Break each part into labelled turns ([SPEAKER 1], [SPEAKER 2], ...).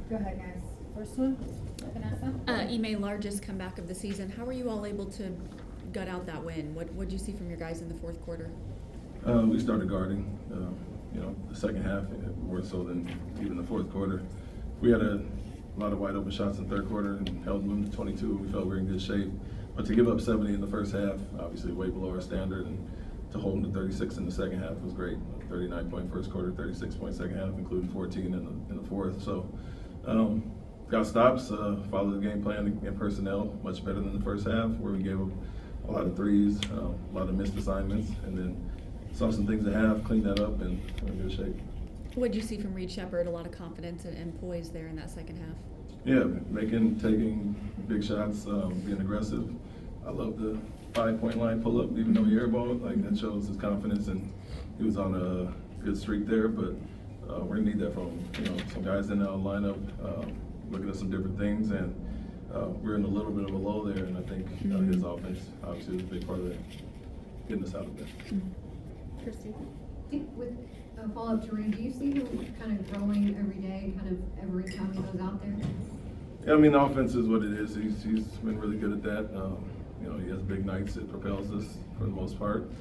[SPEAKER 1] Go ahead, guys. First one, Vanessa.
[SPEAKER 2] Ime, largest comeback of the season. How were you all able to gut out that win? What did you see from your guys in the fourth quarter?
[SPEAKER 3] We started guarding, the second half more so than even the fourth quarter. We had a lot of wide open shots in the third quarter and held them to 22. We felt we were in good shape. But to give up 70 in the first half, obviously way below our standard, and to hold them to 36 in the second half was great. 39-point first quarter, 36-point second half, including 14 in the fourth. So got stops, followed the game plan in personnel much better than the first half, where we gave up a lot of threes, a lot of missed assignments, and then saw some things at half, cleaned that up, and we're in good shape.
[SPEAKER 2] What did you see from Reed Shepherd? A lot of confidence and poise there in that second half.
[SPEAKER 3] Yeah, taking big shots, being aggressive. I love the 5-point line pull up, even though he airballed. Like, that shows his confidence, and he was on a good streak there. But we're gonna need that from him. Some guys in our lineup looking at some different things, and we're in a little bit of a low there. And I think his offense obviously was a big part of that, getting us out of there.
[SPEAKER 2] Christy.
[SPEAKER 1] With a follow-up to Reed, do you see him kind of growing every day, kind of every time he goes out there?
[SPEAKER 3] Yeah, I mean, the offense is what it is. He's been really good at that. He has big nights. It propels us for the most part.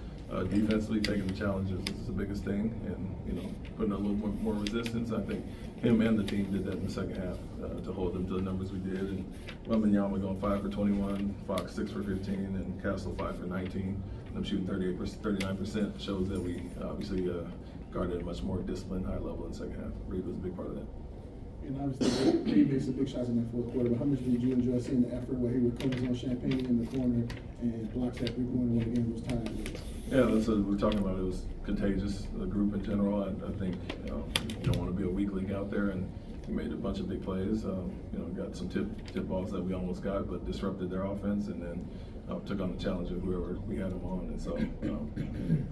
[SPEAKER 3] Defensively, taking the challenges is the biggest thing, and putting a little more resistance. I think him and the team did that in the second half to hold them to the numbers we did. And Wembanyama going 5 for 21, Fox 6 for 15, and Castle 5 for 19. Them shooting 39% shows that we obviously guarded at a much more disciplined, high level in the second half. Reed was a big part of that.
[SPEAKER 4] And obviously, Reed made some big shots in that fourth quarter, but how much did you enjoy seeing the effort where he recovers on Champagne in the corner and blocks that three-pointer when the game was tied?
[SPEAKER 3] Yeah, that's what we're talking about. It was contagious, the group in general. I think you don't want to be a weak link out there, and we made a bunch of big plays. Got some tip balls that we almost got, but disrupted their offense, and then took on the challenge of whoever we had him on. And so,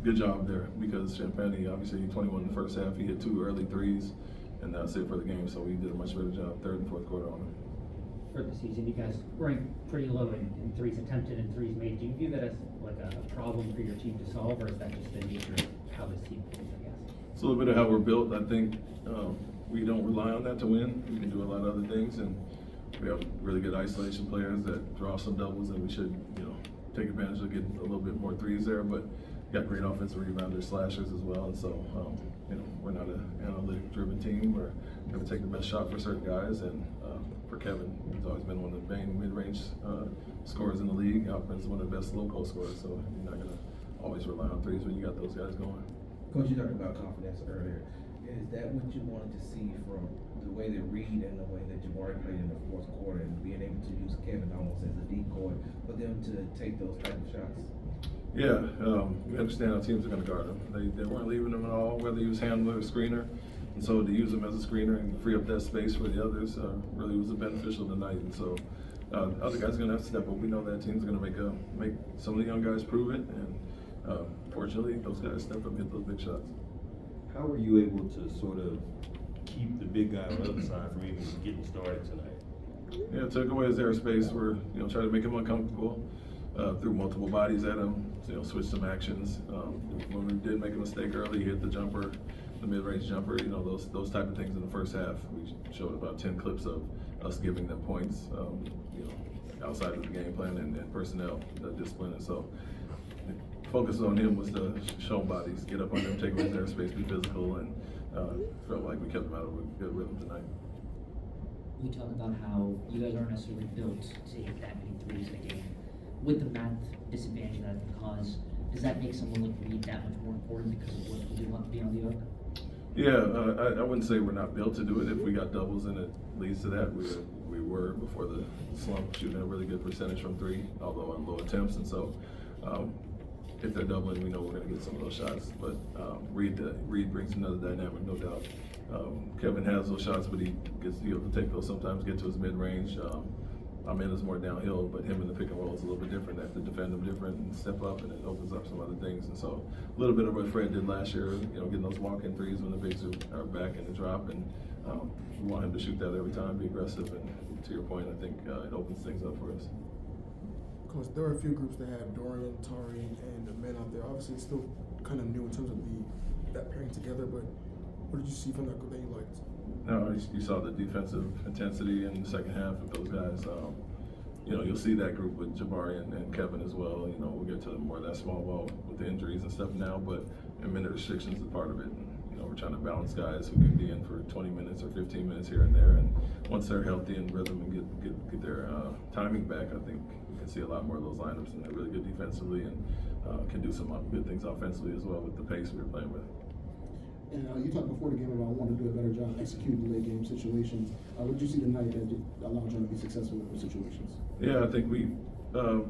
[SPEAKER 3] good job there, because Champagne, obviously 21 in the first half, he hit 2 early threes, and that's it for the game. So we did a much better job third and fourth quarter on him.
[SPEAKER 5] For the season, you guys rank pretty low in threes attempted and threes made. Do you view that as like a problem for your team to solve, or is that just the nature of how this team plays, I guess?
[SPEAKER 3] It's a little bit of how we're built. I think we don't rely on that to win. We can do a lot of other things, and we have really good isolation players that draw some doubles, and we should, take advantage of getting a little bit more threes there. But got great offensive rebounders, slashers as well, and so we're not an analytic-driven team. We're going to take the best shot for certain guys, and for Kevin, he's always been one of the main mid-range scorers in the league. Alpin's one of the best low-post scorers, so you're not going to always rely on threes when you got those guys going.
[SPEAKER 6] Coach, you talked about confidence earlier. Is that what you wanted to see from the way that Reed and the way that Jabari played in the fourth quarter, and being able to use Kevin almost as a decoy for them to take those type of shots?
[SPEAKER 3] Yeah, we understand how teams are going to guard him. They weren't leaving him at all, whether he was handler or screener. And so to use him as a screener and free up that space for the others really was beneficial tonight. And so other guys are going to have to step up. We know that team's going to make some of the young guys prove it. And fortunately, those guys step up and hit those big shots.
[SPEAKER 7] How were you able to sort of keep the big guy on the other side from even getting started tonight?
[SPEAKER 3] Yeah, took away his airspace. We're trying to make him uncomfortable. Threw multiple bodies at him. Switched some actions. When we did make a mistake early, he hit the jumper, the mid-range jumper. Those type of things in the first half. We showed about 10 clips of us giving them points. Outside of the game plan and personnel discipline. And so, focus on him was to show bodies, get up on them, take away their space, be physical, and felt like we kept them out of a good rhythm tonight.
[SPEAKER 8] We talk about how you guys aren't necessarily built to hit that many threes in a game. With the math disadvantage that can cause, does that make someone like Reed that much more important because of what you want to be on the arc?
[SPEAKER 3] Yeah, I wouldn't say we're not built to do it. If we got doubles and it leads to that, we were before the slump, shooting a really good percentage from three, although on low attempts. And so if they're doubling, we know we're going to get some of those shots. But Reed brings another dynamic, no doubt. Kevin has those shots, but he gets to take those sometimes, get to his mid-range. Amin is more downhill, but him in the pick and roll is a little bit different. They have to defend him different and step up, and it opens up some other things. And so a little bit of what Fred did last year, getting those walk-in threes when the bigs are back in the drop. And we want him to shoot that every time, be aggressive. And to your point, I think it opens things up for us.
[SPEAKER 4] Coach, there are a few groups that have Dorian, Tari, and the men out there. Obviously, it's still kind of new in terms of that pairing together, but what did you see from that group that you liked?
[SPEAKER 3] No, you saw the defensive intensity in the second half with those guys. You know, you'll see that group with Jabari and Kevin as well. You know, we'll get to more of that small ball with the injuries and stuff now, but minute restrictions is part of it. And, you know, we're trying to balance guys who can be in for 20 minutes or 15 minutes here and there. And once they're healthy and rhythm and get their timing back, I think we can see a lot more of those lineups, and they're really good defensively and can do some good things offensively as well with the pace we were playing with.
[SPEAKER 4] And you talked before the game about wanting to do a better job executing late game situations. What did you see tonight that allowed you to be successful in those situations?
[SPEAKER 3] Yeah, I think we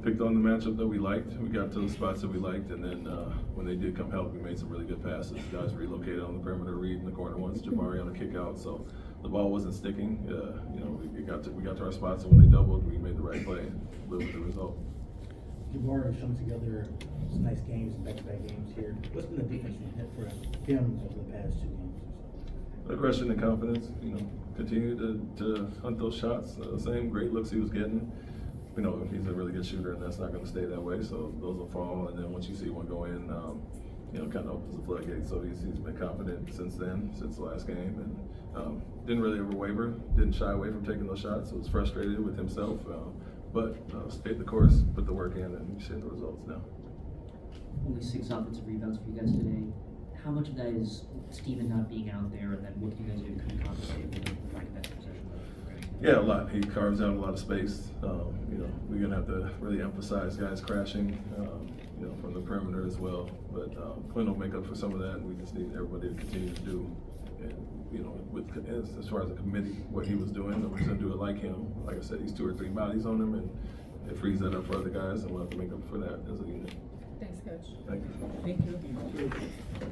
[SPEAKER 3] picked on the matchup that we liked. We got to the spots that we liked, and then when they did come help, we made some really good passes. Guys relocated on the perimeter, Reed in the corner once, Jabari on a kick out. So the ball wasn't sticking. You know, we got to our spots, and when they doubled, we made the right play and lived with the result.
[SPEAKER 9] Jabari has shown together some nice games, back-to-back games here. What's been the difference for him over the past 2 games?
[SPEAKER 3] Aggression and confidence. You know, continue to hunt those shots. Same great looks he was getting. You know, he's a really good shooter, and that's not going to stay that way. So those will fall, and then once you see one go in, you know, kind of opens the floodgate. So he's been confident since then, since the last game, and didn't really ever waver. Didn't shy away from taking those shots. Was frustrated with himself, but stayed the course, put the work in, and you're seeing the results now.
[SPEAKER 8] Only 6 offensive rebounds for you guys today. How much of that is Steven not being out there, and then what can you guys do to compensate for the lack of that possession?
[SPEAKER 3] Yeah, a lot. He carves out a lot of space. You know, we're gonna have to really emphasize guys crashing, you know, from the perimeter as well. But Clint will make up for some of that, and we just need everybody to continue to do. And you know, with as far as the committee, what he was doing, and we're gonna do it like him. Like I said, he's 2 or 3 bodies on him, and it frees that up for other guys, and we'll have to make up for that as a unit.
[SPEAKER 2] Thanks, Coach.
[SPEAKER 3] Thank you.
[SPEAKER 9] Thank you.